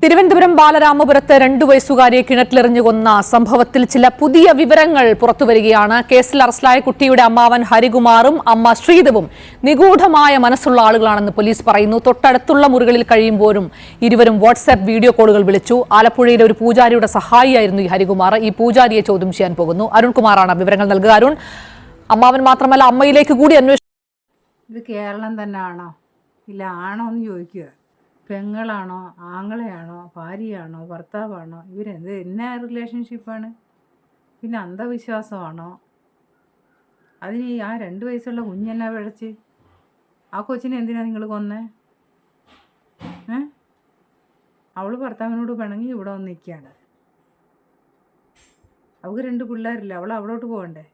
തിരുവനന്തപുരം ബാലരാമപുരത്ത് 2 വയസ്സുകാരിയെ കിണറ്റിലെറിഞ്ഞു കൊന്ന സംഭവത്തിൽ ചില പുതിയ വിവരങ്ങൾ പുറത്തുവരികയാണ്. കേസിൽ അറസ്റ്റിലായ കുട്ടിയുടെ അമ്മാവൻ ഹരികുമാറും അമ്മ ശ്രീധവും നിഗൂഢമായ മനസ്സുള്ള ആളുകളാണെന്ന് പോലീസ് പറയുന്നു. തൊട്ടടുത്തുള്ള മുറികളിൽ കഴിയുമ്പോഴും ഇരുവരും വാട്സ്ആപ്പ് വീഡിയോ കോളുകൾ വിളിച്ചു. ആലപ്പുഴയിലെ ഒരു പൂജാരിയുടെ സഹായിയായിരുന്നു ഈ ഹരികുമാർ. ഈ പൂജാരിയെ ചോദ്യം ചെയ്യാൻ പോകുന്നു. അരുൺകുമാറാണ് വിവരങ്ങൾ നൽകുക. അരുൺ, അമ്മാവൻ മാത്രമല്ല അമ്മയിലേക്ക് കൂടി അന്വേഷണം. ഇത് കേരളം തന്നെയാണോ ഇല്ല ആണോ എന്ന് ചോദിക്കുക. പെങ്ങളാണോ, ആങ്ങളെയാണോ, ഭാര്യയാണോ, ഭർത്താവാണോ, ഇവരെന്ത് എന്നാ റിലേഷൻഷിപ്പാണ്? പിന്നെ അന്ധവിശ്വാസമാണോ? അതിന് ആ 2 വയസ്സുള്ള കുഞ്ഞെന്നാ പിഴച്ച്? ആ കൊച്ചിനെ എന്തിനാ നിങ്ങൾ കൊന്നേ? അവൾ ഭർത്താവിനോട് പിണങ്ങി ഇവിടെ വന്ന് നിൽക്കുകയാണ്. അവൾക്ക് 2 പിള്ളേരില്ല, അവൾ അവിടോട്ട് പോകണ്ടേ?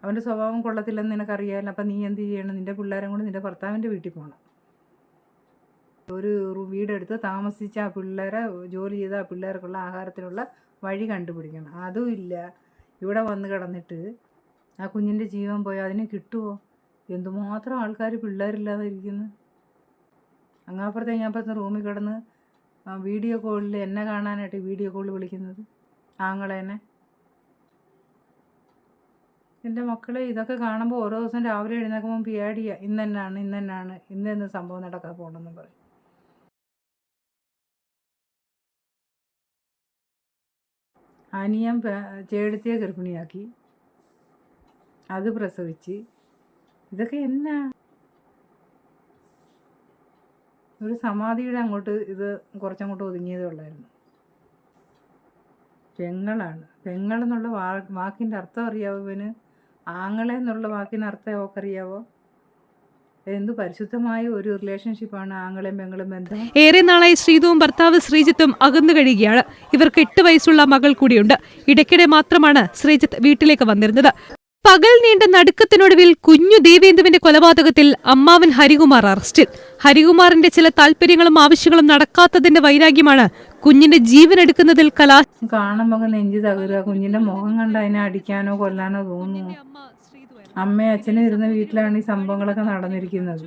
അവൻ്റെ സ്വഭാവം കൊള്ളത്തില്ലെന്ന് നിനക്കറിയാമല്ലോ. അപ്പം നീ എന്ത് ചെയ്യണം? നിൻ്റെ പിള്ളേരെ കൊണ്ട് നിൻ്റെ ഭർത്താവിൻ്റെ വീട്ടിൽ പോകണം. ഒരു വീടെടുത്ത് താമസിച്ച ആ പിള്ളേരെ, ജോലി ചെയ്ത ആ പിള്ളേർക്കുള്ള ആഹാരത്തിനുള്ള വഴി കണ്ടുപിടിക്കണം. അതും ഇല്ല. ഇവിടെ വന്ന് കിടന്നിട്ട് ആ കുഞ്ഞിൻ്റെ ജീവൻ പോയാൽ അതിന് കിട്ടുമോ? എന്തുമാത്രം ആൾക്കാർ പിള്ളേരില്ലാതെ ഇരിക്കുന്നു. അങ്ങാപ്പുറത്തെ ഇങ്ങാപ്പുറത്തെ റൂമിൽ കിടന്ന് വീഡിയോ കോളിൽ എന്നെ കാണാനായിട്ട് വീഡിയോ കോൾ വിളിക്കുന്നത് ആങ്ങളേനെ. എൻ്റെ മക്കളെ, ഇതൊക്കെ കാണുമ്പോൾ ഓരോ ദിവസം രാവിലെ എഴുന്നേക്കുമ്പോൾ പേടിയാ. ഇന്നെന്നാണ് ഇന്നെന്ന് സംഭവം നടക്കാൻ പോകണമെന്ന് പറയും. അനിയൻ ചേടത്തിയെ ഗർഭിണിയാക്കി, അത് പ്രസവിച്ച്. ഇതൊക്കെ എന്നാ? ഒരു സമാധിയുടെ അങ്ങോട്ട് ഇത് കുറച്ചങ്ങോട്ട് ഒതുങ്ങിയതേ ഉള്ളായിരുന്നു. പെങ്ങളെന്നുള്ള വാക്കിൻ്റെ അർത്ഥം അറിയാവോ ഇവന്? ആങ്ങളെ എന്നുള്ള വാക്കിന് അർത്ഥം ഓക്കറിയാവോ? എന്ത് പരിശുദ്ധമായ ഒരു റിലേഷൻഷിപ്പാണ് ആങ്ങളെയും പെങ്ങളും ബന്ധം. ഏറെ നാളായി ശ്രീധുവും ഭർത്താവ് ശ്രീജിത്തും അകന്നു കഴിയുകയാണ്. ഇവർക്ക് 8 വയസ്സുള്ള മകൾ കൂടിയുണ്ട്. ഇടയ്ക്കിടെ മാത്രമാണ് ശ്രീജിത്ത് വീട്ടിലേക്ക് വന്നിരുന്നത്. പകൽ നീണ്ട നടുക്കത്തിനൊടുവിൽ കുഞ്ഞു ദേവേന്ദുവിന്റെ കൊലപാതകത്തിൽ അമ്മാവൻ ഹരികുമാർ അറസ്റ്റിൽ. ഹരികുമാറിന്റെ ചില താല്പര്യങ്ങളും ആവശ്യങ്ങളും നടക്കാത്തതിന്റെ വൈരാഗ്യമാണ് കുഞ്ഞിന്റെ ജീവൻ എടുക്കുന്നതിൽ കാണുമ്പോൾ നെഞ്ചു തകരുക. കുഞ്ഞിന്റെ മുഖം കണ്ട് അതിനെ അടിക്കാനോ കൊല്ലാനോ തോന്നുന്നു. അമ്മയും അച്ഛനും ഇരുന്ന വീട്ടിലാണ് ഈ സംഭവങ്ങളൊക്കെ നടന്നിരിക്കുന്നത്.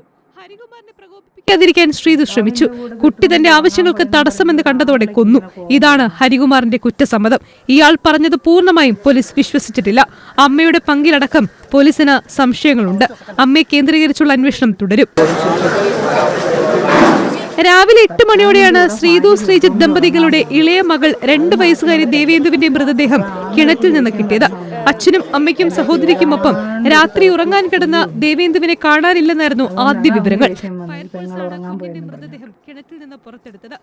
ാതിരിക്കാൻ ശ്രീധു ശ്രമിച്ചു. കുട്ടി തന്റെ ആവശ്യങ്ങൾക്ക് തടസ്സമെന്ന് കണ്ടതോടെ കൊന്നു. ഇതാണ് ഹരികുമാറിന്റെ കുറ്റസമ്മതം. ഇയാൾ പറഞ്ഞത് പൂർണ്ണമായും പോലീസ് വിശ്വസിച്ചിട്ടില്ല. അമ്മയുടെ പങ്കിലടക്കം പോലീസിന് സംശയങ്ങളുണ്ട്. അമ്മയെ കേന്ദ്രീകരിച്ചുള്ള അന്വേഷണം തുടരും. രാവിലെ 8 മണിയോടെയാണ് ശ്രീധു ശ്രീജിത്ത് ദമ്പതികളുടെ ഇളയ മകൾ 2 വയസ്സുകാരി ദേവേന്ദുവിന്റെ മൃതദേഹം കിണറ്റിൽ നിന്ന് കിട്ടിയത്. അച്ഛനും അമ്മയ്ക്കും സഹോദരിക്കുമൊപ്പം രാത്രി ഉറങ്ങാൻ കിടന്ന ദേവേന്ദുവിനെ കാണാനില്ലെന്നായിരുന്നു ആദ്യ വിവരങ്ങൾ. കിണറ്റിൽ നിന്ന് പുറത്തെടുത്തത്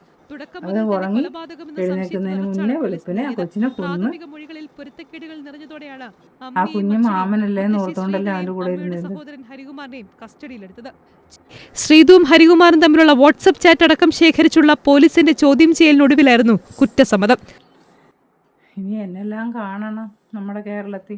മൊഴികളിൽ പൊരുത്തക്കേടുകൾ നിറഞ്ഞതോടെയാണ് സഹോദരൻ ഹരികുമാറിനെയും കസ്റ്റഡിയിലെടുത്തത്. ശ്രീധുവും ഹരികുമാറും തമ്മിലുള്ള വാട്സ്ആപ്പ് ചാറ്റ് അടക്കം ശേഖരിച്ചുള്ള പോലീസിന്റെ ചോദ്യം ചെയ്യലിനൊടുവിലായിരുന്നു കുറ്റസമ്മതം. ഇനി എന്നെല്ലാം കാണണം നമ്മുടെ കേരളത്തിൽ.